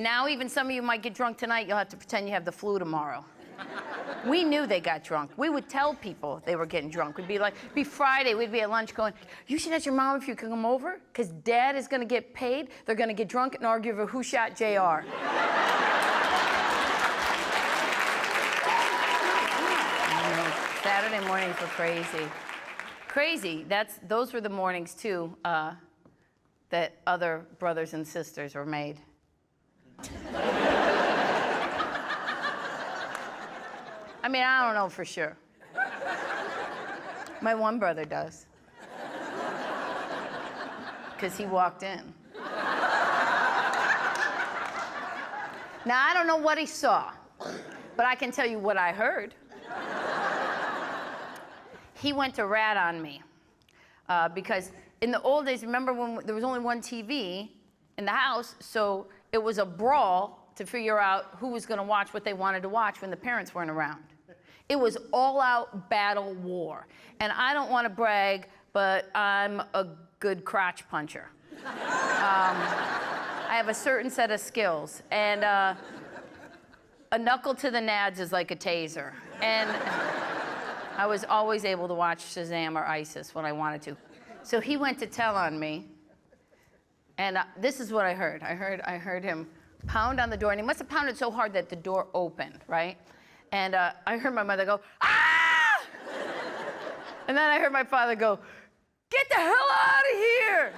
Now even some of you might get drunk tonight, you'll have to pretend you have the flu tomorrow. We knew they got drunk. We would tell people they were getting drunk. We'd be like, be Friday, we'd be at lunch going, you should ask your mom if you can come over, because Dad is gonna get paid, they're gonna get drunk and argue over who shot JR. Saturday mornings were crazy. Crazy, those were the mornings too, that other brothers and sisters were made. I mean, I don't know for sure. My one brother does. Because he walked in. Now, I don't know what he saw, but I can tell you what I heard. He went to rat on me. Because in the old days, remember when there was only one TV in the house, so it was a brawl to figure out who was gonna watch what they wanted to watch when the parents weren't around. It was all-out battle war. And I don't wanna brag, but I'm a good crotch puncher. I have a certain set of skills, and a knuckle to the nads is like a taser. And I was always able to watch Shazam or ISIS when I wanted to. So he went to tell on me, and this is what I heard. I heard him pound on the door, and he must have pounded so hard that the door opened, right? And I heard my mother go, ah! And then I heard my father go, get the hell out of here!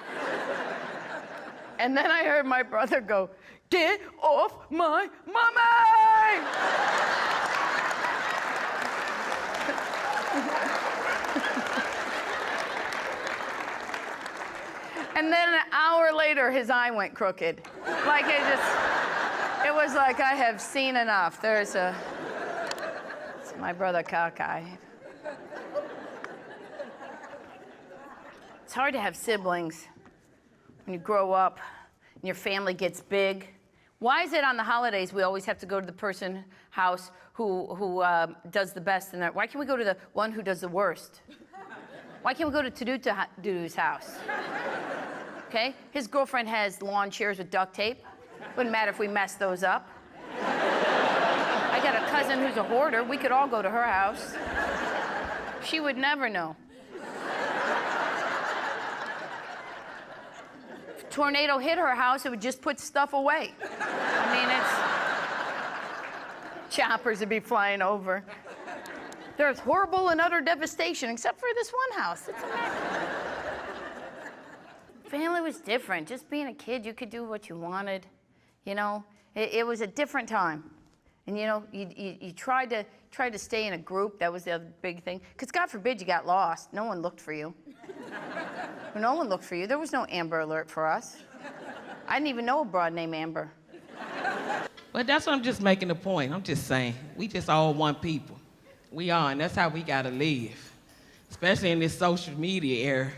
And then I heard my brother go, get off my mommy! And then an hour later, his eye went crooked. Like it was like, I have seen enough. It's my brother cockeye. It's hard to have siblings when you grow up and your family gets big. Why is it on the holidays we always have to go to the person house who does the best? And why can't we go to the one who does the worst? Why can't we go to Dudu's house? Okay? His girlfriend has lawn chairs with duct tape. Wouldn't matter if we messed those up. I got a cousin who's a hoarder. We could all go to her house. She would never know. If a tornado hit her house, it would just put stuff away. I mean, choppers would be flying over. There's horrible and utter devastation, except for this one house. It's amazing. Family was different. Just being a kid, you could do what you wanted. You know, it was a different time. And you know, you tried to stay in a group. That was the other big thing. Because God forbid you got lost. No one looked for you. No one looked for you. There was no Amber Alert for us. I didn't even know a broad named Amber. But that's what I'm just making a point. I'm just saying, we just all one people. We are, and that's how we gotta live. Especially in this social media era.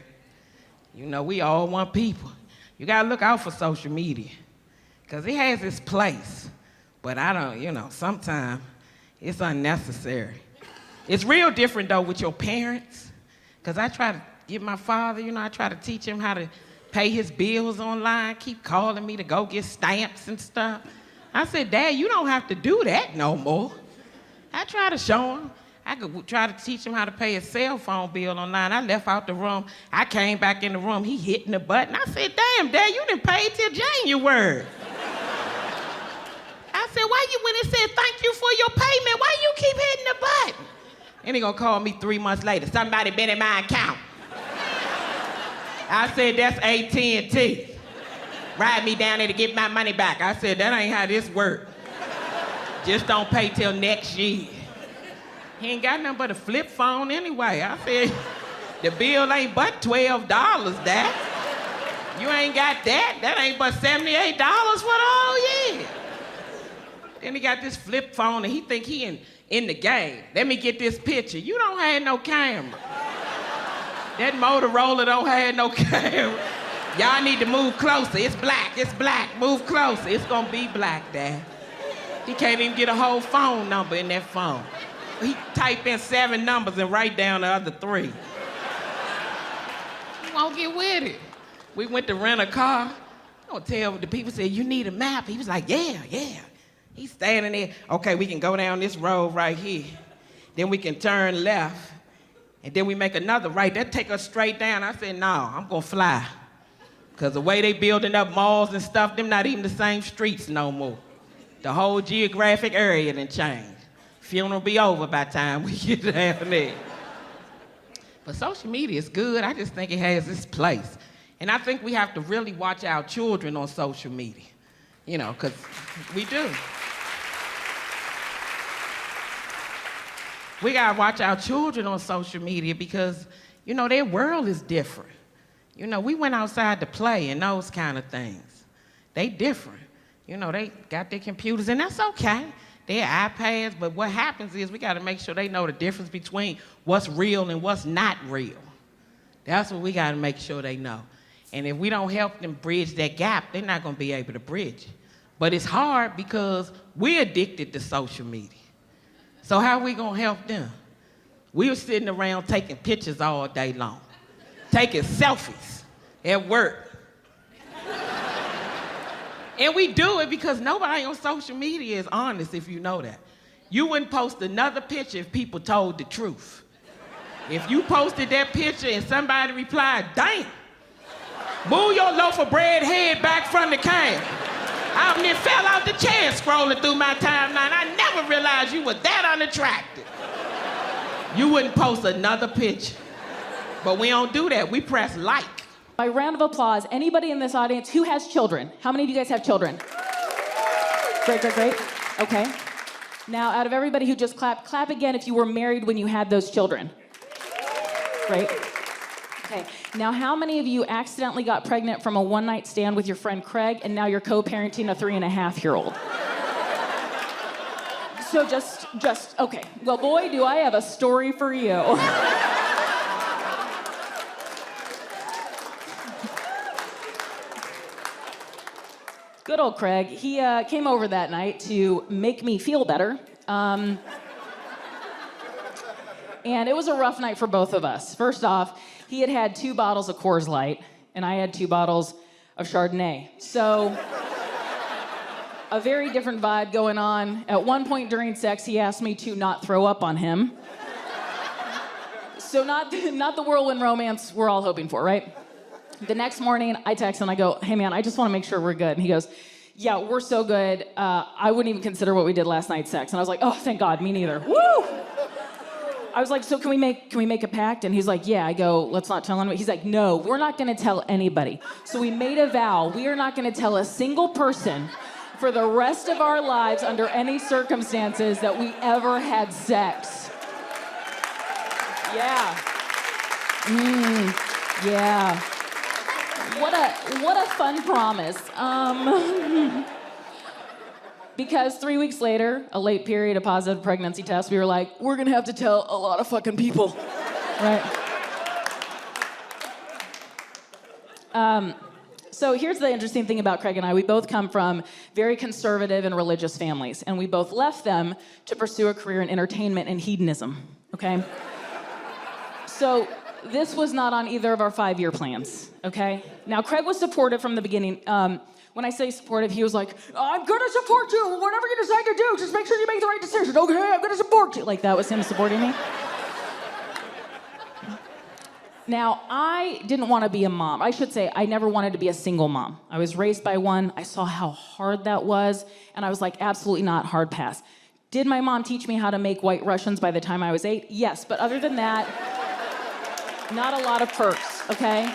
You know, we all one people. You gotta look out for social media, because it has its place. But I don't, you know, sometimes it's unnecessary. It's real different though with your parents, because I try to give my father, you know, I try to teach him how to pay his bills online, keep calling me to go get stamps and stuff. I said, Dad, you don't have to do that no more. I try to show him. I could try to teach him how to pay his cell phone bill online. I left out the room. I came back in the room. He hitting the button. I said, damn, Dad, you didn't pay till January. I said, why you, when it said thank you for your payment, why you keep hitting the button? And he gonna call me 3 months later. Somebody been in my account. I said, that's AT&T. Ride me down there to get my money back. I said, that ain't how this works. Just don't pay till next year. He ain't got nothing but a flip phone anyway. I said, the bill ain't but $12, Dad. You ain't got that. That ain't but $78 for the whole year. Then he got this flip phone and he think he in the game. Let me get this picture. You don't have no camera. That Motorola don't have no camera. Y'all need to move closer. It's black, move closer. It's gonna be black, Dad. He can't even get a whole phone number in that phone. He type in 7 numbers and write down the other 3. He won't get with it. We went to rent a car. don't tell the people, say, you need a map. He was like, yeah. He's standing there. Okay, we can go down this road right here. Then we can turn left. And then we make another right. That take us straight down. I said, no, I'm going to fly. Because the way they building up malls and stuff, them not even the same streets no more. The whole geographic area done changed. Funeral be over by the time we get down there. But social media is good. I just think it has its place. And I think we have to really watch our children on social media. You know, because we do. We gotta watch our children on social media because, you know, their world is different. You know, we went outside to play and those kind of things. They different. You know, they got their computers and that's okay. Their iPads, but what happens is we gotta make sure they know the difference between what's real and what's not real. That's what we gotta make sure they know. And if we don't help them bridge that gap, they're not gonna be able to bridge it. But it's hard because we're addicted to social media. So how are we gonna help them? We were sitting around taking pictures all day long, taking selfies at work. And we do it because nobody on social media is honest, if you know that. You wouldn't post another picture if people told the truth. If you posted that picture and somebody replied, damn, move your loaf of bread head back from the can. I near fell out the chair scrolling through my timeline. I never realized you were that unattractive. You wouldn't post another picture. But we don't do that. We press like. By round of applause, anybody in this audience who has children? How many of you guys have children? Great. Okay. Now, out of everybody who just clapped, clap again if you were married when you had those children. Great. Okay. Now, how many of you accidentally got pregnant from a one-night stand with your friend Craig, and now you're co-parenting a 3.5-year-old? So just, okay. Well, boy, do I have a story for you. Good old Craig. He came over that night to make me feel better. And it was a rough night for both of us. First off, he had had 2 bottles of Coors Light, and I had 2 bottles of Chardonnay. So, a very different vibe going on. At one point during sex, he asked me to not throw up on him. So not the whirlwind romance we're all hoping for, right? The next morning, I text him, I go, hey man, I just want to make sure we're good. And he goes, yeah, we're so good. I wouldn't even consider what we did last night sex. And I was like, oh, thank God, me neither. Woo! I was like, so can we make a pact? And he's like, yeah. I go, let's not tell anyone. He's like, no, we're not gonna tell anybody. So we made a vow. We are not gonna tell a single person for the rest of our lives under any circumstances that we ever had sex. Yeah. Yeah. What a fun promise. Because 3 weeks later, a late period, a positive pregnancy test, we were like, we're gonna have to tell a lot of fucking people, right? So here's the interesting thing about Craig and I. We both come from very conservative and religious families, and we both left them to pursue a career in entertainment and hedonism, okay? So this was not on either of our 5-year plans, okay? Now, Craig was supportive from the beginning. When I say supportive, he was like, I'm gonna support you. Whatever you decide to do, just make sure you make the right decision. Okay, I'm gonna support you. Like, that was him supporting me. Now, I didn't want to be a mom. I should say, I never wanted to be a single mom. I was raised by one. I saw how hard that was, and I was like, absolutely not, hard pass. Did my mom teach me how to make White Russians by the time I was 8? Yes, but other than that, not a lot of perks, okay?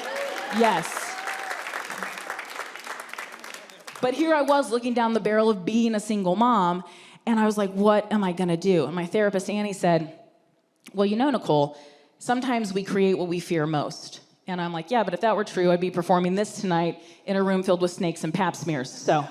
Yes. But here I was looking down the barrel of being a single mom, and I was like, what am I gonna do? And my therapist, Annie, said, well, you know, NIcole, sometimes we create what we fear most. And I'm like, yeah, but if that were true, I'd be performing this tonight in a room filled with snakes and pap smears, so.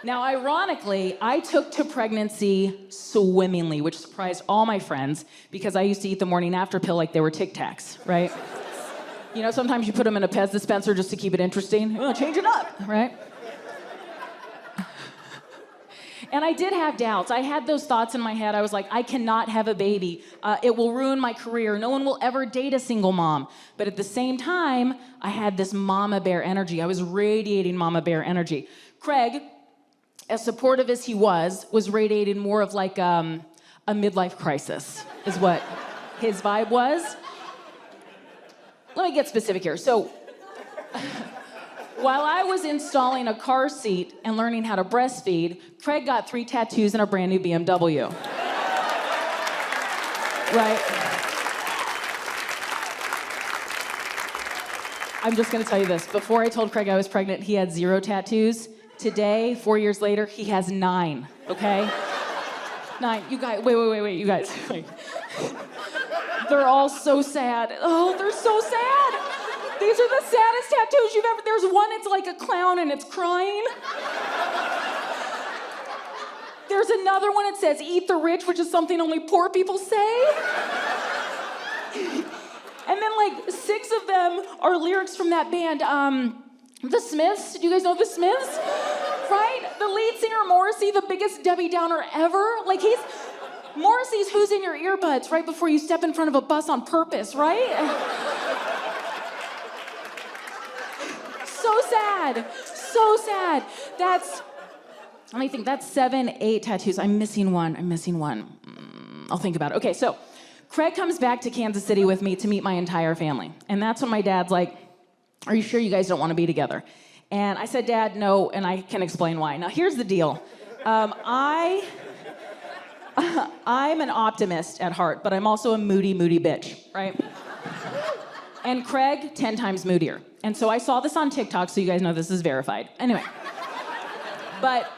Now, ironically, I took to pregnancy swimmingly, which surprised all my friends because I used to eat the morning after pill like they were Tic Tacs, right? You know, sometimes you put them in a Pez dispenser just to keep it interesting. Oh, change it up, right? And I did have doubts. I had those thoughts in my head. I was like, I cannot have a baby. It will ruin my career. No one will ever date a single mom. But at the same time, I had this mama bear energy. I was radiating mama bear energy. Craig, as supportive as he was radiating more of like a midlife crisis, is what his vibe was. Let me get specific here. So, while I was installing a car seat and learning how to breastfeed, Craig got 3 tattoos and a brand new BMW. Right? I'm just gonna tell you this. Before I told Craig I was pregnant, he had 0 tattoos. Today, 4 years later, he has 9, okay? 9. You guys, wait, you guys. Wait. They're all so sad. Oh, they're so sad. These are the saddest tattoos you've ever... There's one, it's like a clown and it's crying. There's another one, it says, eat the rich, which is something only poor people say. And then like 6 of them are lyrics from that band, The Smiths. Do you guys know The Smiths? Right? The lead singer, Morrissey, the biggest Debbie Downer ever. Like Morrissey's Who's in Your Earbuds right before you step in front of a bus on purpose, right? So sad. So sad. Let me think, that's 7, 8 tattoos. I'm missing one. I'll think about it. Okay, so Craig comes back to Kansas City with me to meet my entire family. And that's when my dad's like, are you sure you guys don't want to be together? And I said, Dad, no, and I can explain why. Now, here's the deal. I'm an optimist at heart, but I'm also a moody bitch, right? And Craig, 10 times moodier. And so I saw this on TikTok, so you guys know this is verified. Anyway. But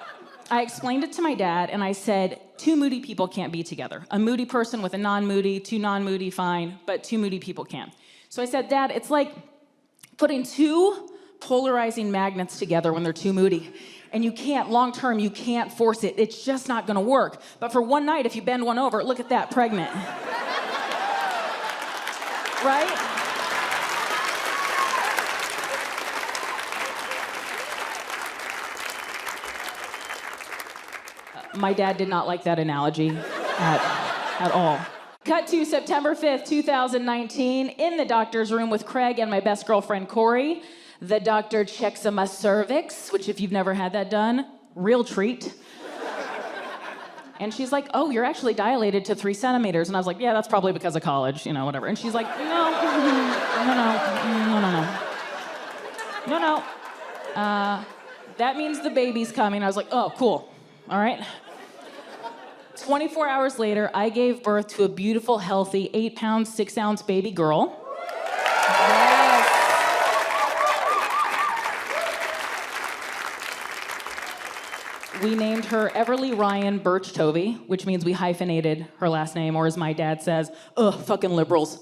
I explained it to my dad, and I said, 2 moody people can't be together. A moody person with a non-moody, 2 non-moody, fine, but 2 moody people can't. So I said, Dad, it's like putting 2 polarizing magnets together when they're too moody. And you can't, long term, you can't force it. It's just not gonna work. But for one night, if you bend one over, look at that, pregnant. Right? My dad did not like that analogy at all. Cut to September 5th, 2019, in the doctor's room with Craig and my best girlfriend, Corey. The doctor checks my cervix, which if you've never had that done, real treat. And she's like, oh, you're actually dilated to 3 centimeters. And I was like, yeah, that's probably because of college, whatever. And she's like, no. That means the baby's coming. I was like, oh, cool. All right. 24 hours later, I gave birth to a beautiful, healthy, 8-pound, 6-ounce baby girl. Yes. We named her Everly Ryan Burch Tovey, which means we hyphenated her last name, or as my dad says, ugh, fucking liberals.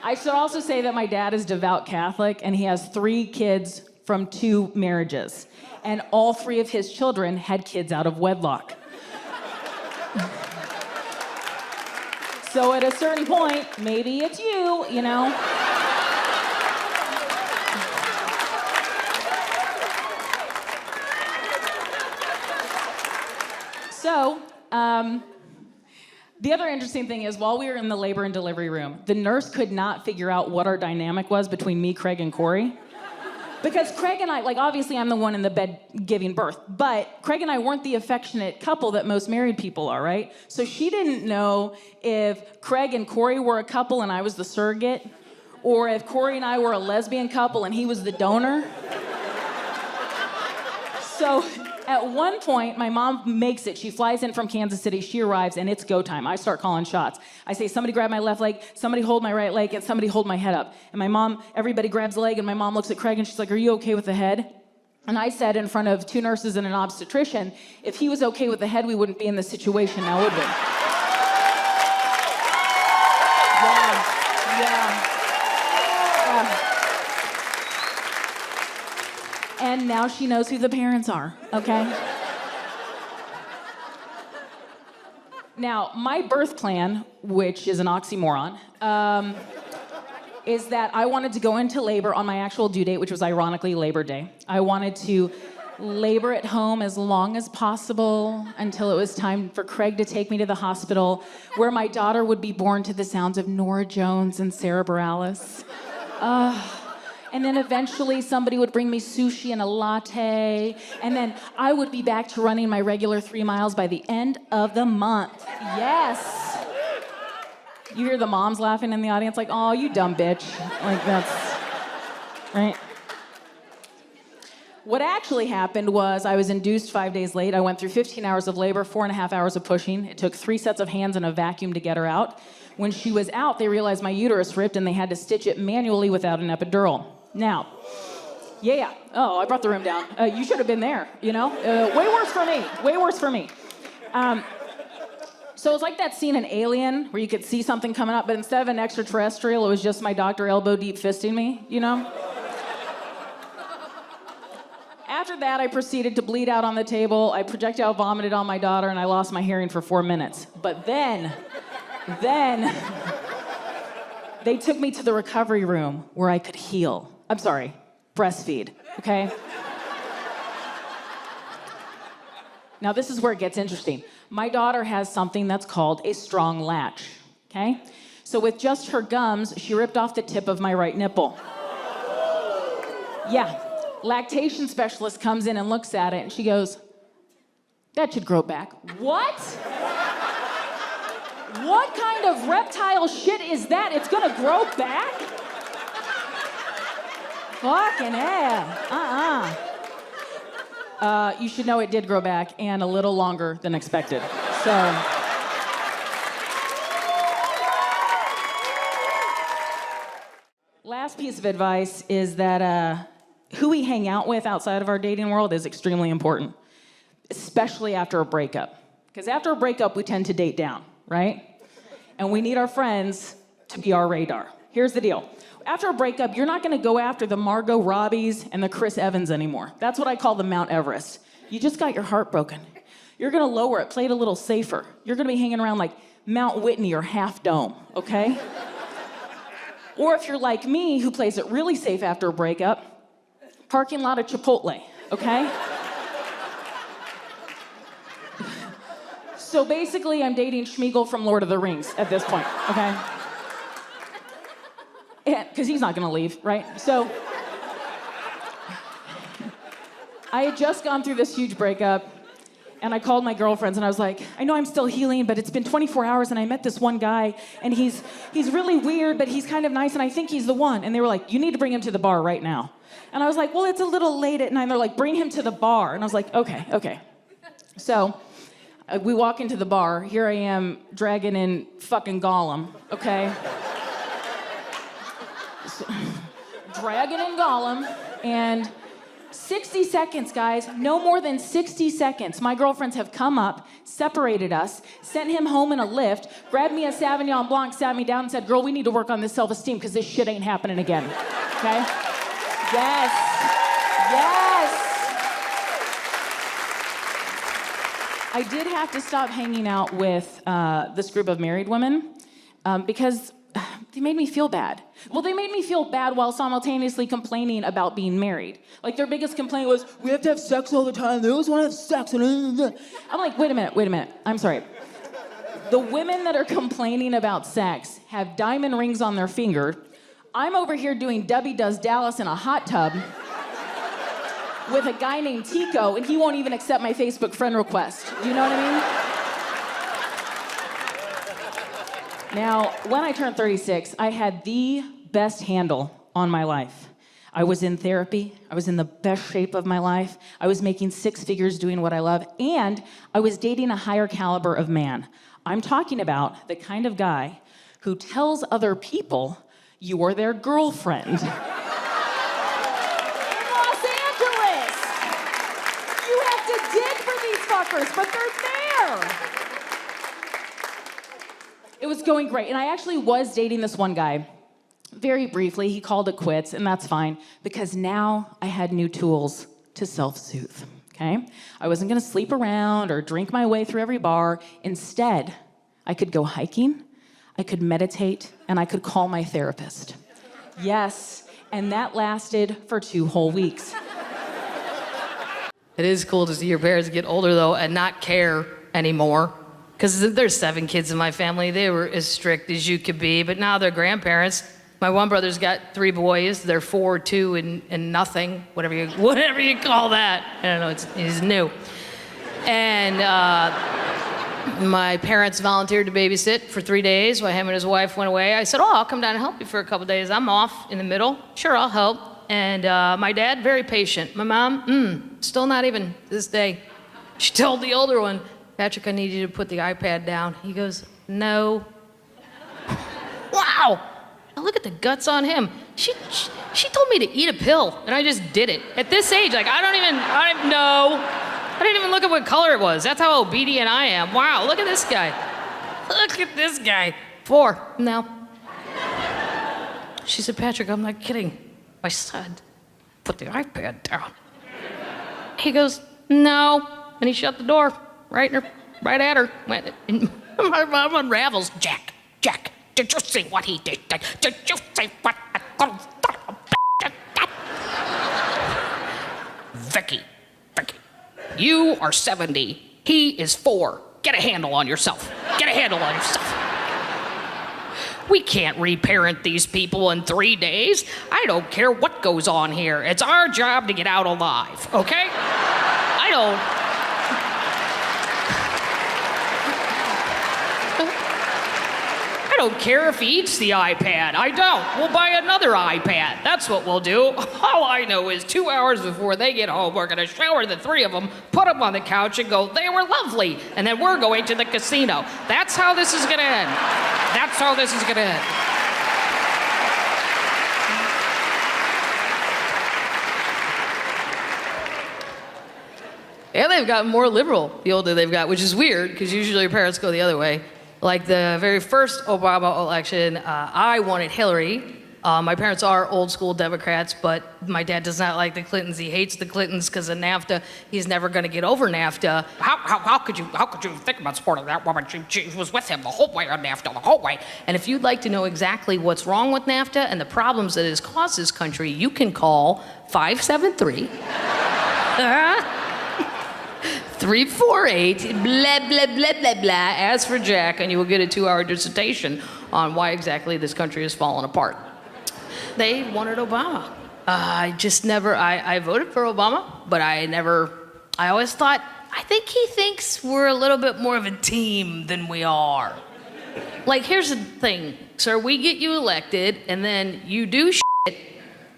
I should also say that my dad is devout Catholic, and he has 3 kids from 2 marriages. And all 3 of his children had kids out of wedlock. So at a certain point, maybe it's you. So, the other interesting thing is, while we were in the labor and delivery room, the nurse could not figure out what our dynamic was between me, Craig, and Corey. Because Craig and I, obviously I'm the one in the bed giving birth, but Craig and I weren't the affectionate couple that most married people are, right? So she didn't know if Craig and Corey were a couple and I was the surrogate, or if Corey and I were a lesbian couple and he was the donor. So at one point, my mom makes it. She flies in from Kansas City. She arrives, and it's go time. I start calling shots. I say, somebody grab my left leg, somebody hold my right leg, and somebody hold my head up. And everybody grabs the leg, and my mom looks at Craig, and she's like, are you okay with the head? And I said in front of 2 nurses and an obstetrician, if he was okay with the head, we wouldn't be in this situation now, would we? Yeah. And now she knows who the parents are, okay? Now, my birth plan, which is an oxymoron, is that I wanted to go into labor on my actual due date, which was ironically Labor Day. I wanted to labor at home as long as possible until it was time for Craig to take me to the hospital, where my daughter would be born to the sounds of Nora Jones and Sarah Bareilles. And then eventually somebody would bring me sushi and a latte, and then I would be back to running my regular 3 miles by the end of the month. Yes. You hear the moms laughing in the audience like, oh, you dumb bitch. Like, that's, right? What actually happened was I was induced 5 days late. I went through 15 hours of labor, 4.5 hours of pushing. It took 3 sets of hands and a vacuum to get her out. When she was out, they realized my uterus ripped and they had to stitch it manually without an epidural. Now, yeah. Oh, I brought the room down. You should have been there, you know? Way worse for me. Way worse for me. So it was like that scene in Alien where you could see something coming up, but instead of an extraterrestrial, it was just my doctor elbow deep fisting me, you know? After that, I proceeded to bleed out on the table. I projectile vomited on my daughter, and I lost my hearing for 4 minutes. But then, they took me to the recovery room where I could heal. I'm sorry, breastfeed, okay? Now, this is where it gets interesting. My daughter has something that's called a strong latch, okay? So with just her gums, she ripped off the tip of my right nipple. Yeah, lactation specialist comes in and looks at it, and she goes, that should grow back. What? What kind of reptile shit is that? It's gonna grow back? Fucking hell. You should know it did grow back, and a little longer than expected. So. Last piece of advice is that who we hang out with outside of our dating world is extremely important, especially after a breakup. Because after a breakup, we tend to date down, right? And we need our friends to be our radar. Here's the deal. After a breakup, you're not gonna go after the Margot Robbies and the Chris Evans anymore. That's what I call the Mount Everest. You just got your heart broken. You're gonna lower it, play it a little safer. You're gonna be hanging around like Mount Whitney or Half Dome, okay? Or if you're like me, who plays it really safe after a breakup, parking lot of Chipotle, okay? So basically, I'm dating Schmeagol from Lord of the Rings at this point, okay? Because he's not gonna leave, right? So, I had just gone through this huge breakup, and I called my girlfriends, and I was like, I know I'm still healing, but it's been 24 hours, and I met this one guy, and he's really weird, but he's kind of nice, and I think he's the one. And they were like, you need to bring him to the bar right now. And I was like, well, it's a little late at night. And they're like, bring him to the bar. And I was like, okay. So, we walk into the bar. Here I am, dragging in fucking Gollum, okay? Dragging in Gollum, and 60 seconds, guys, no more than 60 seconds. My girlfriends have come up, separated us, sent him home in a lift, grabbed me a Sauvignon Blanc, sat me down and said, girl, we need to work on this self-esteem because this shit ain't happening again, okay? Yes. I did have to stop hanging out with this group of married women because they made me feel bad. Well, they made me feel bad while simultaneously complaining about being married. Like, their biggest complaint was, we have to have sex all the time. They always want to have sex. I'm like, wait a minute. I'm sorry. The women that are complaining about sex have diamond rings on their finger. I'm over here doing Debbie Does Dallas in a hot tub with a guy named Tico, and he won't even accept my Facebook friend request. You know what I mean? Now, when I turned 36, I had the best handle on my life. I was in therapy. I was in the best shape of my life. I was making 6 figures doing what I love, and I was dating a higher caliber of man. I'm talking about the kind of guy who tells other people you are their girlfriend. In Los Angeles! You have to dig for these fuckers, but they're there! It was going great, and I actually was dating this one guy. Very briefly, he called it quits, and that's fine, because now I had new tools to self-soothe, okay? I wasn't gonna sleep around or drink my way through every bar. Instead, I could go hiking, I could meditate, and I could call my therapist. Yes, and that lasted for 2 whole weeks. It is cool to see your parents get older, though, and not care anymore. Because there's 7 kids in my family. They were as strict as you could be, but now they're grandparents. My one brother's got 3 boys. They're 4, 2, and nothing, whatever you call that. I don't know, he's new. And my parents volunteered to babysit for 3 days while him and his wife went away. I said, oh, I'll come down and help you for a couple days. I'm off in the middle. Sure, I'll help. And my dad, very patient. My mom, still not even this day. She told the older one, Patrick, I need you to put the iPad down. He goes, no. Wow. Now look at the guts on him. She told me to eat a pill, and I just did it. At this age, like, I didn't even look at what color it was. That's how obedient I am. Wow, look at this guy. Look at this guy. 4, no. She said, Patrick, I'm not kidding. My son, put the iPad down. He goes, no. And he shut the door right at her. My mom unravels. Jack, did you see what he did? Did you see what Vicky, you are 70. He is 4. Get a handle on yourself. We can't reparent these people in 3 days. I don't care what goes on here. It's our job to get out alive, okay? I don't care if he eats the iPad. I don't. We'll buy another iPad. That's what we'll do. All I know is 2 hours before they get home, we're gonna shower the 3 of them, put them on the couch and go, they were lovely. And then we're going to the casino. That's how this is gonna end. And they've gotten more liberal the older they've got, which is weird, because usually your parents go the other way. Like the very first Obama election, I wanted Hillary. My parents are old school Democrats, but my dad does not like the Clintons. He hates the Clintons because of NAFTA. He's never going to get over NAFTA. How could you think about supporting that woman? She was with him the whole way on NAFTA, the whole way. And if you'd like to know exactly what's wrong with NAFTA and the problems that it has caused this country, you can call 573. 348, blah, blah, blah, blah, blah. Ask for Jack, and you will get a 2-hour dissertation on why exactly this country has fallen apart. They wanted Obama. I voted for Obama, but I always thought, I think he thinks we're a little bit more of a team than we are. Like, here's the thing, sir, we get you elected, and then you do shit,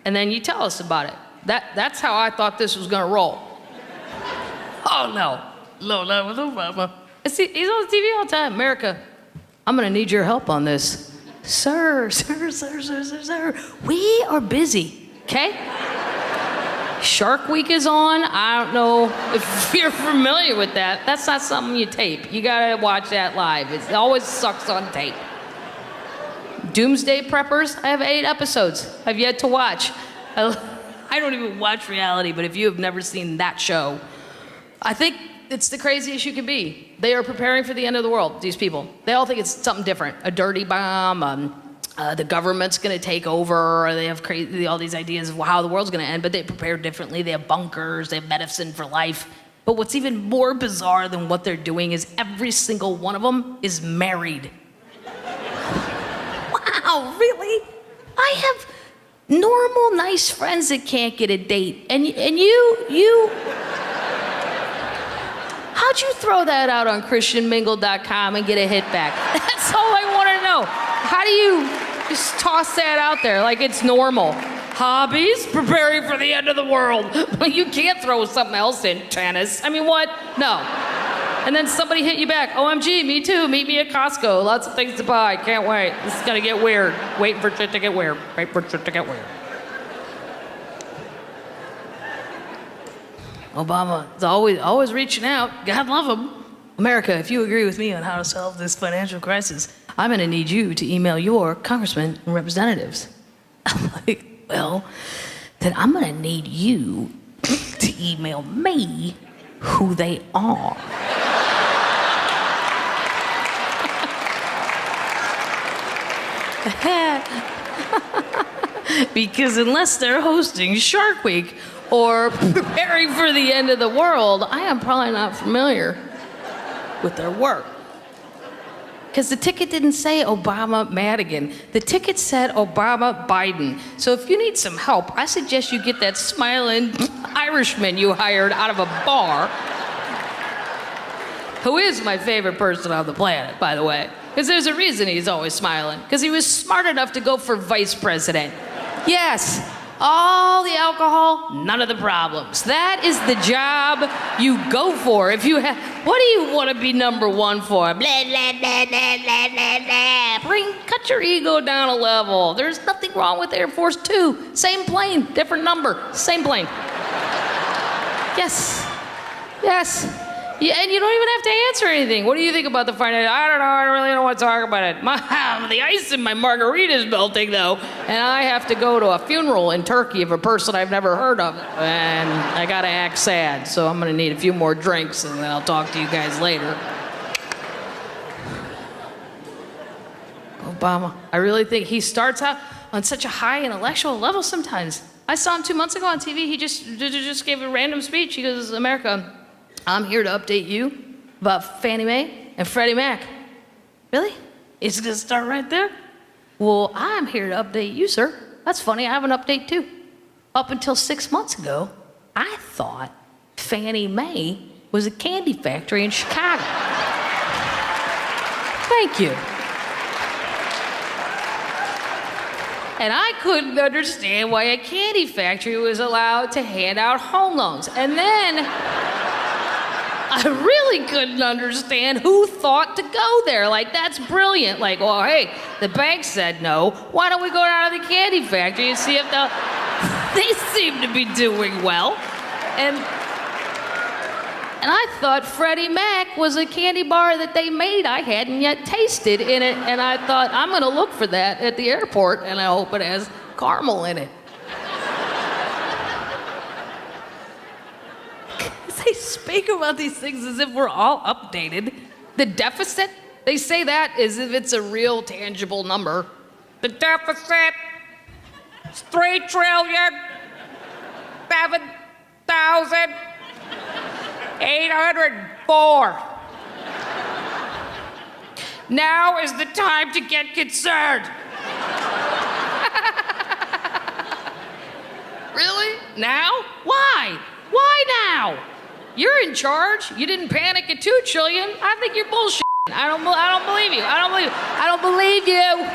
and then you tell us about it. That's how I thought this was gonna roll. Oh, no, not with Obama. He's on TV all the time. America, I'm gonna need your help on this. Sir, we are busy, okay? Shark Week is on. I don't know if you're familiar with that. That's not something you tape. You gotta watch that live. It always sucks on tape. Doomsday Preppers, I have 8 episodes I've yet to watch. I don't even watch reality, but if you have never seen that show, I think it's the craziest you can be. They are preparing for the end of the world, these people. They all think it's something different. A dirty bomb, the government's gonna take over, or they have all these ideas of how the world's gonna end, but they prepare differently. They have bunkers, they have medicine for life. But what's even more bizarre than what they're doing is every single one of them is married. Wow, really? I have normal, nice friends that can't get a date. And you... How'd you throw that out on christianmingle.com and get a hit back? That's all I want to know. How do you just toss that out there like it's normal? Hobbies? Preparing for the end of the world. Well, you can't throw something else in. Tennis. I mean, what? No. And then somebody hit you back. OMG, me too. Meet me at Costco. Lots of things to buy. Can't wait. This is going to get weird. Waiting for shit to get weird. Obama is always reaching out. God love him. America, if you agree with me on how to solve this financial crisis, I'm going to need you to email your congressmen and representatives. I'm like, well, then I'm going to need you to email me who they are. Because unless they're hosting Shark Week or preparing for the end of the world, I am probably not familiar with their work. Because the ticket didn't say Obama Madigan. The ticket said Obama Biden. So if you need some help, I suggest you get that smiling Irishman you hired out of a bar, who is my favorite person on the planet, by the way. Because there's a reason he's always smiling. Because he was smart enough to go for vice president. Yes, all the alcohol, none of the problems. That is the job you go for. If you have, what do you want to be number one for? Blah, blah, blah, blah, blah, blah, blah. Cut your ego down a level. There's nothing wrong with Air Force 2. Same plane, different number, same plane. Yes, yes. Yeah, and you don't even have to answer anything. What do you think about the financial? I don't know. I really don't want to talk about it. The ice in my margarita is melting, though, and I have to go to a funeral in Turkey of a person I've never heard of, and I gotta act sad. So I'm gonna need a few more drinks, and then I'll talk to you guys later. Obama, I really think he starts out on such a high intellectual level sometimes. I saw him 2 months ago on TV. He just gave a random speech. He goes, "America, I'm here to update you about Fannie Mae and Freddie Mac." Really? It's gonna start right there? Well, I'm here to update you, sir. That's funny, I have an update too. Up until 6 months ago, I thought Fannie Mae was a candy factory in Chicago. Thank you. And I couldn't understand why a candy factory was allowed to hand out home loans. And then I really couldn't understand who thought to go there. Like, that's brilliant. Like, well, hey, the bank said no. Why don't we go down to the candy factory and see if they seem to be doing well. And I thought Freddie Mac was a candy bar that they made I hadn't yet tasted in it. And I thought, I'm gonna look for that at the airport, and I hope it has caramel in it. They speak about these things as if we're all updated. The deficit, they say that as if it's a real tangible number. The deficit is 3,007,804. Now is the time to get concerned. Really? Now? Why? Why now? You're in charge. You didn't panic at 2 trillion. I think you're bullshit. I don't believe you. I don't believe you.